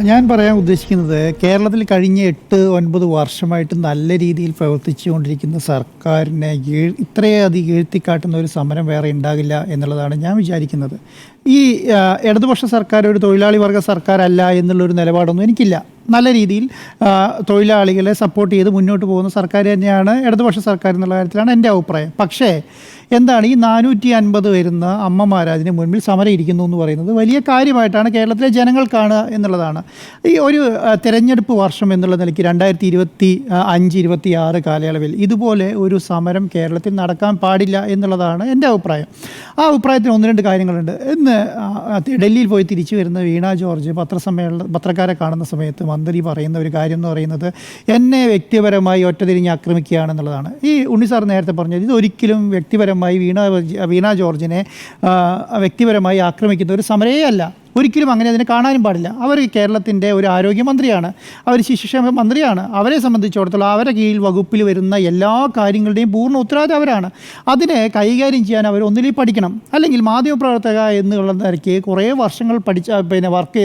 ഞാൻ പറയാൻ ഉദ്ദേശിക്കുന്നത് കേരളത്തിൽ കഴിഞ്ഞ 8-9 വർഷമായിട്ട് നല്ല രീതിയിൽ പ്രവർത്തിച്ചുകൊണ്ടിരിക്കുന്ന സർക്കാരിനെ ഇത്രയധികം എഴുത്തിക്കാട്ടുന്ന ഒരു സമരം വേറെ ഉണ്ടാകില്ല എന്നുള്ളതാണ് ഞാൻ വിചാരിക്കുന്നത്. ഈ ഇടതുപക്ഷ സർക്കാർ ഒരു തൊഴിലാളി വർഗ സർക്കാരല്ല എന്നുള്ളൊരു നിലപാടൊന്നും എനിക്കില്ല. നല്ല രീതിയിൽ തൊഴിലാളികളെ സപ്പോർട്ട് ചെയ്ത് മുന്നോട്ട് പോകുന്ന സർക്കാർ തന്നെയാണ് ഇടതുപക്ഷ സർക്കാർ എന്നുള്ള കാര്യത്തിലാണ് എൻ്റെ അഭിപ്രായം. പക്ഷേ എന്താണ് ഈ 450 വരുന്ന അമ്മമാർ അതിന് മുൻപിൽ സമരം ഇരിക്കുന്നു എന്ന് പറയുന്നത് വലിയ കാര്യമായിട്ടാണ് കേരളത്തിലെ ജനങ്ങൾ കാണുക എന്നുള്ളതാണ്. ഈ ഒരു തെരഞ്ഞെടുപ്പ് വർഷം എന്നുള്ള നിലയ്ക്ക് 2025-26 കാലയളവിൽ ഇതുപോലെ ഒരു സമരം കേരളത്തിൽ നടക്കാൻ പാടില്ല എന്നുള്ളതാണ് എൻ്റെ അഭിപ്രായം. ആ അഭിപ്രായത്തിന് ഒന്ന് രണ്ട് കാര്യങ്ങളുണ്ട്. ഇന്ന് ഡൽഹിയിൽ പോയി തിരിച്ചു വരുന്ന വീണ ജോർജ് പത്രക്കാരെ കാണുന്ന സമയത്ത് മന്ത്രി പറയുന്ന ഒരു കാര്യം എന്ന് പറയുന്നത് എന്നെ വ്യക്തിപരമായി ഒറ്റതിരിഞ്ഞ് ആക്രമിക്കുകയാണെന്നുള്ളതാണ്. ഈ ഉണ്ണി സാർ നേരത്തെ പറഞ്ഞത് ഇതൊരിക്കലും വ്യക്തിപരമായി വീണ ജോർജിനെ വ്യക്തിപരമായി ആക്രമിക്കുന്ന ഒരു സമരമേ അല്ല. ഒരിക്കലും അങ്ങനെ അതിനെ കാണാനും പാടില്ല. അവർ കേരളത്തിൻ്റെ ഒരു ആരോഗ്യമന്ത്രിയാണ്, അവർ ശിശുക്ഷേമ മന്ത്രിയാണ്. അവരെ സംബന്ധിച്ചിടത്തോളം അവരുടെ കീഴിൽ വകുപ്പിൽ വരുന്ന എല്ലാ കാര്യങ്ങളുടെയും പൂർണ്ണ ഉത്തരവാദിത്തം അവരാണ്. അതിനെ കൈകാര്യം ചെയ്യാൻ അവർ ഒന്നിൽ പഠിക്കണം. അല്ലെങ്കിൽ മാധ്യമപ്രവർത്തക എന്നുള്ള നിലയ്ക്ക് കുറേ വർഷങ്ങൾ വർക്ക്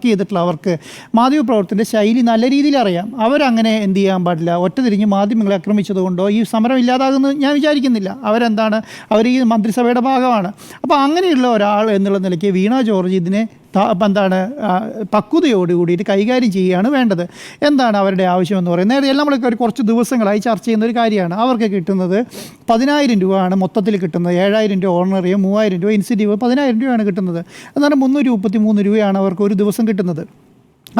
ചെയ്തിട്ടുള്ള അവർക്ക് മാധ്യമപ്രവർത്തനത്തിൻ്റെ ശൈലി നല്ല രീതിയിൽ അറിയാം. അവരങ്ങനെ എന്ത് ചെയ്യാൻ പാടില്ല, ഒറ്റതിരിഞ്ഞ് മാധ്യമങ്ങളെ ആക്രമിച്ചതുകൊണ്ടോ ഈ സമരം ഇല്ലാതാകുമെന്ന് ഞാൻ വിചാരിക്കുന്നില്ല. അവരെന്താണ്, അവർ ഈ മന്ത്രിസഭയുടെ ഭാഗമാണ്. അപ്പോൾ അങ്ങനെയുള്ള ഒരാൾ എന്നുള്ള നിലയ്ക്ക് വീണ ജോർജ് ഇതിനെ പക്വതയോടുകൂടിയിട്ട് കൈകാര്യം ചെയ്യുകയാണ് വേണ്ടത്. എന്താണ് അവരുടെ ആവശ്യമെന്ന് പറയുന്നത്? നേരെ നമ്മളൊക്കെ കുറച്ച് ദിവസങ്ങളായി ചർച്ച ചെയ്യുന്ന ഒരു കാര്യമാണ്. അവർക്ക് കിട്ടുന്നത് 10,000 രൂപയാണ് മൊത്തത്തിൽ കിട്ടുന്നത്. 7,000 രൂപ ഓർഡിനറിയും 3,000 രൂപ ഇൻസെൻറ്റീവ് 10,000 രൂപയാണ് കിട്ടുന്നത്. എന്നാൽ 333 രൂപയാണ് അവർക്ക് ഒരു ദിവസം കിട്ടുന്നത്.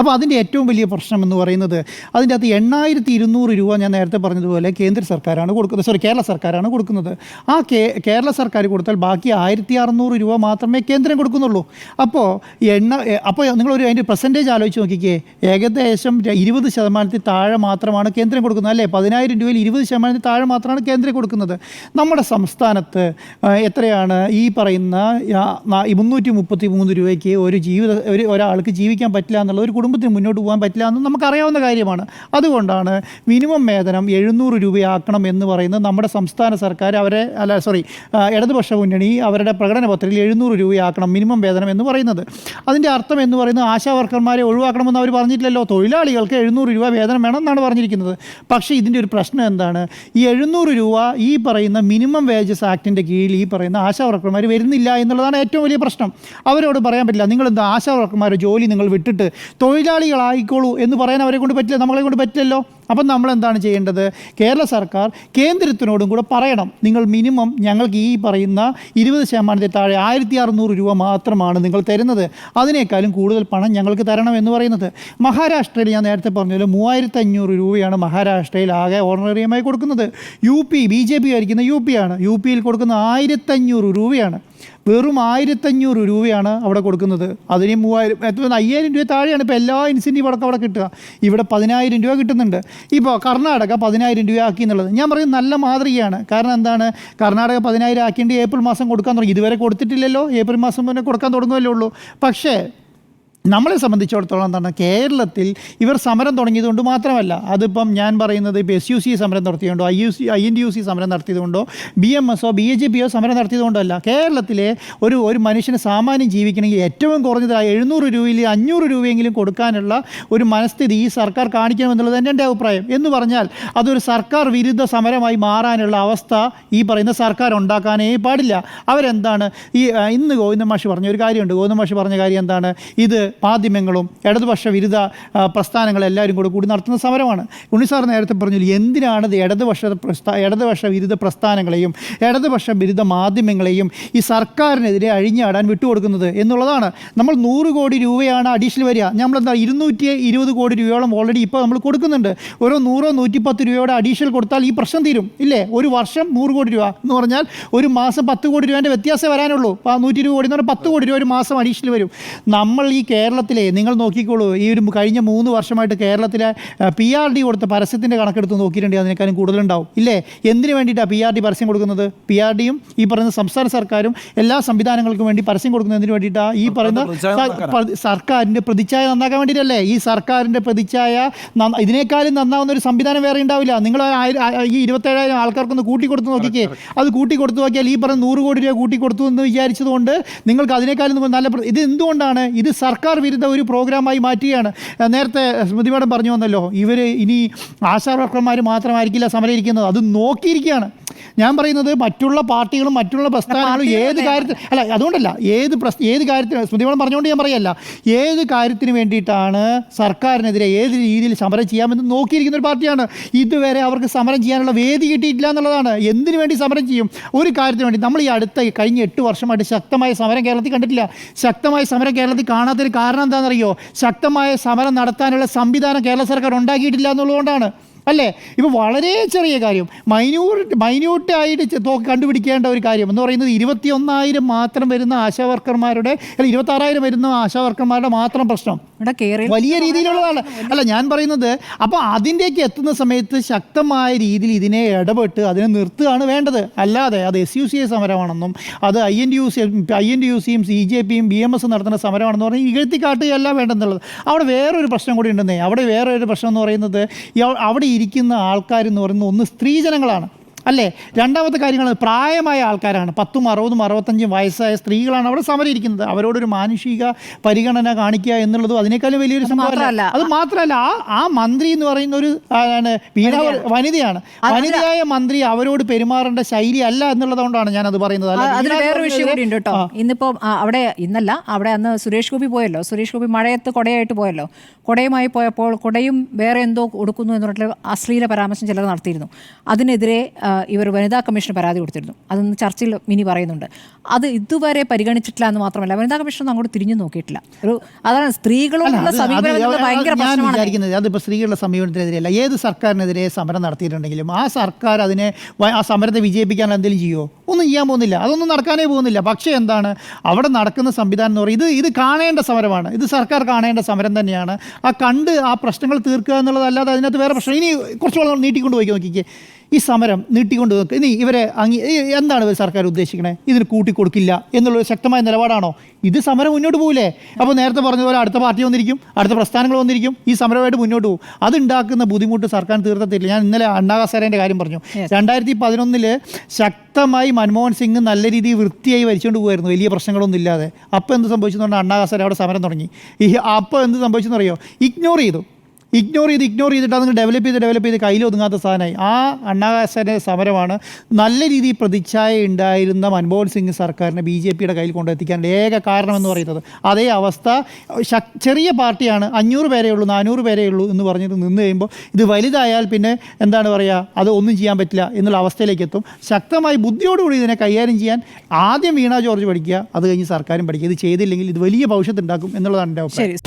അപ്പോൾ അതിൻ്റെ ഏറ്റവും വലിയ പ്രശ്നം എന്ന് പറയുന്നത് അതിൻ്റെ അകത്ത് 8,200 രൂപ ഞാൻ നേരത്തെ പറഞ്ഞതുപോലെ കേരള സർക്കാരാണ് കൊടുക്കുന്നത്. ആ കേരള സർക്കാർ കൊടുത്താൽ ബാക്കി 1,600 രൂപ മാത്രമേ കേന്ദ്രം കൊടുക്കുന്നുള്ളൂ. അപ്പോൾ നിങ്ങളൊരു അതിൻ്റെ പെർസെൻറ്റേജ് ആലോചിച്ച് നോക്കിക്കേ. ഏകദേശം 20% താഴെ മാത്രമാണ് കേന്ദ്രം കൊടുക്കുന്നത്, അല്ലേ? 10,000 രൂപയിൽ 20% താഴെ മാത്രമാണ് കേന്ദ്രം കൊടുക്കുന്നത്. നമ്മുടെ സംസ്ഥാനത്ത് എത്രയാണ് ഈ പറയുന്ന 333 രൂപയ്ക്ക് ഒരാൾക്ക് ജീവിക്കാൻ പറ്റില്ല എന്നുള്ള ഒരു കുടുംബത്തിന് മുന്നോട്ട് പോകാൻ പറ്റില്ല എന്ന് നമുക്കറിയാവുന്ന കാര്യമാണ്. അതുകൊണ്ടാണ് മിനിമം വേതനം 700 രൂപയാക്കണം എന്ന് പറയുന്നത് നമ്മുടെ സംസ്ഥാന സർക്കാർ ഇടതുപക്ഷ മുന്നണി അവരുടെ പ്രകടന പത്രികയിൽ 700 രൂപയാക്കണം മിനിമം വേതനം എന്ന് പറയുന്നത്. അതിൻ്റെ അർത്ഥം എന്ന് പറയുന്നത് ആശാ വർക്കർമാരെ ഒഴിവാക്കണമെന്ന് അവർ പറഞ്ഞിട്ടില്ലല്ലോ. തൊഴിലാളികൾക്ക് 700 രൂപ വേതനം വേണം എന്നാണ് പറഞ്ഞിരിക്കുന്നത്. പക്ഷേ ഇതിൻ്റെ ഒരു പ്രശ്നം എന്താണ്? ഈ 700 രൂപ ഈ പറയുന്ന മിനിമം വേജസ് ആക്ടിൻ്റെ കീഴിൽ ഈ പറയുന്ന ആശാ വർക്കർമാർ വരുന്നില്ല എന്നുള്ളതാണ് ഏറ്റവും വലിയ പ്രശ്നം. അവരോട് പറയാൻ പറ്റില്ല നിങ്ങളെന്താ ആശാ വർക്കർമാരുടെ ജോലി നിങ്ങൾ വിട്ടിട്ട് തൊഴിലാളികളായിക്കോളൂ എന്ന് പറയാൻ അവരെ കൊണ്ട് പറ്റില്ല, നമ്മളെ കൊണ്ട് പറ്റില്ലല്ലോ. അപ്പം നമ്മൾ എന്താണ് ചെയ്യേണ്ടത്? കേരള സർക്കാർ കേന്ദ്രത്തിനോടും കൂടെ പറയണം, നിങ്ങൾ മിനിമം ഞങ്ങൾക്ക് ഈ പറയുന്ന 20% താഴെ 1,600 രൂപ മാത്രമാണ് നിങ്ങൾ തരുന്നത്, അതിനേക്കാളും കൂടുതൽ പണം ഞങ്ങൾക്ക് തരണം എന്ന് പറയുന്നത്. മഹാരാഷ്ട്രയിൽ ഞാൻ നേരത്തെ പറഞ്ഞല്ലോ 3,500 രൂപയാണ് മഹാരാഷ്ട്രയിൽ ആകെ ഓർഡിനറിയമായി കൊടുക്കുന്നത്. BJP ഭരിക്കുന്ന ആണ്. യിൽ കൊടുക്കുന്ന 1,500 രൂപയാണ്. വെറും 1,500 രൂപയാണ് അവിടെ കൊടുക്കുന്നത്. അതിന് 5,000 രൂപ താഴെയാണ് ഇപ്പോൾ എല്ലാ ഇൻസെൻറ്റീവ് അടക്കം അവിടെ കിട്ടുക. ഇവിടെ 10,000 രൂപ കിട്ടുന്നുണ്ട്. ഇപ്പോൾ കർണാടക 10,000 രൂപ ആക്കി എന്നുള്ളത് ഞാൻ പറയുന്നത് നല്ല മാതൃകയാണ്. കാരണം എന്താണ്, കർണാടക 10,000 ആക്കേണ്ടി ഏപ്രിൽ മാസം കൊടുക്കാൻ തുടങ്ങി. ഇതുവരെ കൊടുത്തിട്ടില്ലല്ലോ, ഏപ്രിൽ മാസം തന്നെ കൊടുക്കാൻ തുടങ്ങുമല്ലേ ഉള്ളൂ. പക്ഷേ നമ്മളെ സംബന്ധിച്ചിടത്തോളം എന്താണ്, കേരളത്തിൽ ഇവർ സമരം തുടങ്ങിയതുകൊണ്ട് മാത്രമല്ല, അതിപ്പം ഞാൻ പറയുന്നത് ഇപ്പോൾ SUC സമരം നടത്തിയതുകൊണ്ടോ INTUC സമരം നടത്തിയതുകൊണ്ടോ BMS BJP സമരം നടത്തിയതുകൊണ്ടല്ല. കേരളത്തിലെ ഒരു മനുഷ്യന് സാമാന്യം ജീവിക്കണമെങ്കിൽ ഏറ്റവും കുറഞ്ഞത് 700 രൂപയിൽ 500 രൂപയെങ്കിലും കൊടുക്കാനുള്ള ഒരു മനസ്ഥിതി ഈ സർക്കാർ കാണിക്കണമെന്നുള്ളത് തന്നെ എൻ്റെ അഭിപ്രായം. എന്ന് പറഞ്ഞാൽ അതൊരു സർക്കാർ വിരുദ്ധ സമരമായി മാറാനുള്ള അവസ്ഥ ഈ പറയുന്ന സർക്കാർ ഉണ്ടാക്കാനേ പാടില്ല. അവരെന്താണ് ഇന്ന് ഗോവിന്ദൻ മാഷ് പറഞ്ഞ ഒരു കാര്യമുണ്ട്. ഗോവിന്ദൻ മാഷ് പറഞ്ഞ കാര്യം എന്താണ്, ഇത് മാധ്യമങ്ങളും ഇടതുപക്ഷ വിരുദ്ധ പ്രസ്ഥാനങ്ങളെല്ലാവരും കൂടി നടത്തുന്ന സമരമാണ്. ഉണ്ണിസാർ നേരത്തെ പറഞ്ഞു എന്തിനാണ് ഇടതുപക്ഷ വിരുദ്ധ പ്രസ്ഥാനങ്ങളെയും ഇടതുപക്ഷ വിരുദ്ധ മാധ്യമങ്ങളെയും ഈ സർക്കാരിനെതിരെ അഴിഞ്ഞാടാൻ വിട്ടുകൊടുക്കുന്നത് എന്നുള്ളതാണ്. നമ്മൾ 100 കോടി രൂപയാണ് അഡീഷണൽ വരിക. നമ്മളെന്താ 220 കോടി രൂപയോളം ഓൾറെഡി ഇപ്പോൾ നമ്മൾ കൊടുക്കുന്നുണ്ട്. ഓരോ 100-110 രൂപയുടെ അഡീഷണൽ കൊടുത്താൽ ഈ പ്രശ്നം തീരും, ഇല്ലേ? ഒരു വർഷം 100 കോടി രൂപ എന്ന് പറഞ്ഞാൽ ഒരു മാസം 10 കോടി രൂപേൻ്റെ വ്യത്യാസം വരാനുള്ളൂ. 120 കോടി എന്ന് പറഞ്ഞാൽ 10 കോടി രൂപ ഒരു മാസം അഡീഷണൽ വരും. നമ്മൾ ഈ കേരളത്തിലെ നിങ്ങൾ നോക്കിക്കോളൂ, ഈ ഒരു കഴിഞ്ഞ 3 വർഷമായിട്ട് കേരളത്തിലെ PRD കൊടുത്ത പരസ്യത്തിൻ്റെ കണക്കെടുത്ത് നോക്കിയിട്ടുണ്ടെങ്കിൽ അതിനേക്കാളും കൂടുതലുണ്ടാവും, ഇല്ലേ? എന്തിനു വേണ്ടിയിട്ടാണ് PRD പരസ്യം കൊടുക്കുന്നത്? PRDയും ഈ പറയുന്ന സംസ്ഥാന സർക്കാരും എല്ലാ സംവിധാനങ്ങൾക്കും വേണ്ടി പരസ്യം കൊടുക്കുന്നതിന് വേണ്ടിയിട്ടാണ് ഈ പറയുന്ന സർക്കാരിൻ്റെ പ്രതിച്ഛായ നന്നാക്കാൻ വേണ്ടിയിട്ടല്ലേ? ഈ സർക്കാരിൻ്റെ പ്രതിച്ഛായ ഇതിനേക്കാളും നന്നാവുന്ന ഒരു സംവിധാനം വേറെ ഉണ്ടാവില്ല. നിങ്ങൾ ഈ 27,000 ആൾക്കാർക്കൊന്ന് കൂട്ടിക്കൊടുത്ത് നോക്കിക്കേ. അത് കൂട്ടിക്കൊടുത്ത് നോക്കിയാൽ ഈ പറഞ്ഞ 100 കോടി രൂപ കൂട്ടിക്കൊടുത്തു എന്ന് വിചാരിച്ചതുകൊണ്ട് നിങ്ങൾക്ക് അതിനേക്കാളും നല്ല ഇത് എന്തുകൊണ്ടാണ്? ഇത് സർക്കാർ സർക്കാർ വിരുദ്ധ ഒരു പ്രോഗ്രാമായി മാറ്റുകയാണ്. നേരത്തെ സ്മൃതി മാഡം പറഞ്ഞു വന്നല്ലോ, ഇവർ ഇനി ആശാ വർക്കർമാർ മാത്രമായിരിക്കില്ല സമരം ഇരിക്കുന്നത്, അത് നോക്കിയിരിക്കുകയാണ്. ഞാൻ പറയുന്നത് മറ്റുള്ള പാർട്ടികളും മറ്റുള്ള പ്രസ്ഥാനങ്ങളും ഏത് കാര്യത്തിൽ അല്ല, അതുകൊണ്ടല്ല, ഏത് കാര്യത്തിന് സ്മൃതി മാഡം പറഞ്ഞുകൊണ്ട് ഞാൻ പറയല്ല, ഏത് കാര്യത്തിന് വേണ്ടിയിട്ടാണ് സർക്കാരിനെതിരെ ഏത് രീതിയിൽ സമരം ചെയ്യാമെന്ന് നോക്കിയിരിക്കുന്ന ഒരു പാർട്ടിയാണ്. ഇതുവരെ അവർക്ക് സമരം ചെയ്യാനുള്ള വേദി കിട്ടിയിട്ടില്ല എന്നുള്ളതാണ്. എന്തിനു വേണ്ടി സമരം ചെയ്യും? ഒരു കാര്യത്തിന് വേണ്ടി. നമ്മൾ ഈ കഴിഞ്ഞ 8 വർഷമായിട്ട് ശക്തമായ സമരം കേരളത്തിൽ കണ്ടിട്ടില്ല. ശക്തമായ സമരം കേരളത്തിൽ കാണാത്തൊരു കാരണം എന്താണെന്നറിയോ? ശക്തമായ സമരം നടത്താനുള്ള സംവിധാനം കേരള സർക്കാർ ഉണ്ടാക്കിയിട്ടില്ല എന്നുള്ളതുകൊണ്ടാണ്. അല്ലേ? ഇപ്പോൾ വളരെ ചെറിയ കാര്യം, മൈന്യൂട്ടായിട്ട് കണ്ടുപിടിക്കേണ്ട ഒരു കാര്യം എന്ന് പറയുന്നത് 21,000 മാത്രം വരുന്ന ആശാവർക്കർമാരുടെ 26,000 വരുന്ന ആശാവർക്കർമാരുടെ മാത്രം പ്രശ്നം വലിയ രീതിയിലുള്ളതാണ്. അല്ല, ഞാൻ പറയുന്നത് അപ്പോൾ അതിൻ്റെയൊക്കെ എത്തുന്ന സമയത്ത് ശക്തമായ രീതിയിൽ ഇതിനെ ഇടപെട്ട് അതിനെ നിർത്തുകയാണ് വേണ്ടത്. അല്ലാതെ അത് SUCA സമരമാണെന്നും അത് INTUCയും CJPയും BMS നടത്തുന്ന സമരമാണെന്ന് പറഞ്ഞാൽ ഇകഴ്ത്തി കാട്ടുകയല്ല വേണ്ടെന്നുള്ളത്. അവിടെ വേറൊരു പ്രശ്നം കൂടി ഉണ്ടെന്നേ. അവിടെ വേറൊരു പ്രശ്നം എന്ന് പറയുന്നത് അവിടെ ഇരിക്കുന്ന ആൾക്കാരെന്ന് പറയുന്നത് ഒന്ന് സ്ത്രീജനങ്ങളാണ്, അല്ലേ? രണ്ടാമത്തെ കാര്യങ്ങൾ പ്രായമായ ആൾക്കാരാണ്. 10, 60, 65 വയസ്സായ സ്ത്രീകളാണ് അവിടെ സമരം ഇരിക്കുന്നത്. അവരോടൊരു മാനുഷിക പരിഗണന കാണിക്കുക എന്നുള്ളതും അതിനേക്കാളും വലിയൊരു സംഭവമല്ല. അത് മാത്രമല്ല, ആ മന്ത്രി എന്ന് പറയുന്ന ഒരു വനിതയാണ്. വനിതയായ മന്ത്രി അവരോട് പെരുമാറേണ്ട ശൈലി അല്ല എന്നുള്ളതുകൊണ്ടാണ് ഞാനത് പറയുന്നത്. അതിന് വേറൊരു വിഷയം കൂടി ഉണ്ട് കേട്ടോ. ഇന്നിപ്പോൾ അവിടെ അന്ന് സുരേഷ് ഗോപി പോയല്ലോ. സുരേഷ് ഗോപി മഴയത്ത് കൊടയായിട്ട് പോയല്ലോ. കൊടയുമായി പോയപ്പോൾ കൊടയും വേറെ എന്തോ കൊടുക്കുന്നു എന്ന് പറഞ്ഞിട്ട് അശ്ലീല പരാമർശം ചിലർ നടത്തിയിരുന്നു. അതിനെതിരെ ഇവർ വനിതാ കമ്മീഷന് പരാതി കൊടുത്തിരുന്നു. അതൊന്ന് ചർച്ചയിൽ മിനി പറയുന്നുണ്ട്. അത് ഇതുവരെ പരിഗണിച്ചിട്ടില്ല എന്ന് മാത്രമല്ല, വനിതാ കമ്മീഷൻ അങ്ങോട്ട് തിരിഞ്ഞു നോക്കിയിട്ടില്ല. അതാണ് സ്ത്രീകളോടുള്ള സമീപനം ഭയങ്കര പ്രശ്നമാണ്. അതിപ്പോൾ സ്ത്രീകളുടെ സമീപനത്തിനെതിരെയല്ല, ഏത് സർക്കാരിനെതിരെ സമരം നടത്തിയിട്ടുണ്ടെങ്കിലും ആ സർക്കാർ ആ സമരത്തെ വിജയിപ്പിക്കാൻ എന്തെങ്കിലും ചെയ്യുമോ? ഒന്നും ചെയ്യാൻ പോകുന്നില്ല. അതൊന്നും നടക്കാനേ പോകുന്നില്ല. പക്ഷേ എന്താണ് അവിടെ നടക്കുന്ന സംവിധാനം എന്ന് പറയുന്നത് ഇത് കാണേണ്ട സമരമാണ്. ഇത് സർക്കാർ കാണേണ്ട സമരം തന്നെയാണ്. ആ പ്രശ്നങ്ങൾ തീർക്കുക എന്നുള്ളതല്ലാതെ അതിനകത്ത് വേറെ പ്രശ്നം ഇനി കുറച്ചുകൂടെ നീട്ടിക്കൊണ്ട് പോയി നോക്കിക്കേ. ഈ സമരം നീട്ടിക്കൊണ്ട് നോക്കുക. ഇനി എന്താണ് സർക്കാർ ഉദ്ദേശിക്കണേ? ഇതിന് കൂട്ടിക്കൊടുക്കില്ല എന്നുള്ളൊരു ശക്തമായ നിലപാടാണോ? ഇത് സമരം മുന്നോട്ട് പോകില്ലേ? അപ്പോൾ നേരത്തെ പറഞ്ഞതുപോലെ അടുത്ത പാർട്ടി വന്നിരിക്കും, അടുത്ത പ്രസ്ഥാനങ്ങൾ വന്നിരിക്കും, ഈ സമരമായിട്ട് മുന്നോട്ട് പോകും. അതുണ്ടാക്കുന്ന ബുദ്ധിമുട്ട് സർക്കാർ തീർത്തത്തില്ല. ഞാൻ ഇന്നലെ അണ്ണാ ഹസാരേൻ്റെ കാര്യം പറഞ്ഞു. 2011 ശക്തമായി മൻമോഹൻ സിംഗ് നല്ല രീതിയിൽ വൃത്തിയായി ഭരിച്ചുകൊണ്ട് പോകുമായിരുന്നു, വലിയ പ്രശ്നങ്ങളൊന്നും ഇല്ലാതെ. അപ്പോൾ എന്ത് സംഭവിച്ചെന്ന് അണ്ണാ ഹസാരെ അവിടെ സമരം തുടങ്ങി. അപ്പോൾ എന്ത് സംഭവിച്ചെന്നറിയോ? ഇഗ്നോർ ചെയ്തിട്ട് അതിന് ഡെവലപ്പ് ചെയ്ത് കയ്യിലൊതുങ്ങാത്ത സാധനമായി. ആ അണ്ണാ ഹസാരെ സമരമാണ് നല്ല രീതിയിൽ പ്രതിച്ഛായ ഉണ്ടായിരുന്ന മൻമോഹൻ സിംഗ് സർക്കാരിനെ BJPയുടെ കയ്യിൽ കൊണ്ടെത്തിക്കാനുള്ള ഏക കാരണമെന്ന് പറയുന്നത്. അതേ അവസ്ഥ ചെറിയ പാർട്ടിയാണ്, 500 പേരേ ഉള്ളൂ 400 പേരേ ഉള്ളൂ എന്ന് പറഞ്ഞിട്ട് നിന്ന് കഴിയുമ്പോൾ ഇത് വലുതായാൽ പിന്നെ എന്താണ് പറയുക, അത് ഒന്നും ചെയ്യാൻ പറ്റില്ല എന്നുള്ള അവസ്ഥയിലേക്ക് എത്തും. ശക്തമായി ബുദ്ധിയോടുകൂടി ഇതിനെ കൈകാര്യം ചെയ്യാൻ ആദ്യം വീണ ജോർജ് പഠിക്കുക, അത് കഴിഞ്ഞ് സർക്കാരും പഠിക്കുക. ഇത് ചെയ്തില്ലെങ്കിൽ ഇത് വലിയ ഭവിഷ്യത്ത് ഉണ്ടാക്കും എന്നുള്ളതാണ് എൻ്റെ അഭിപ്രായം.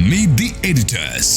Meet the editors.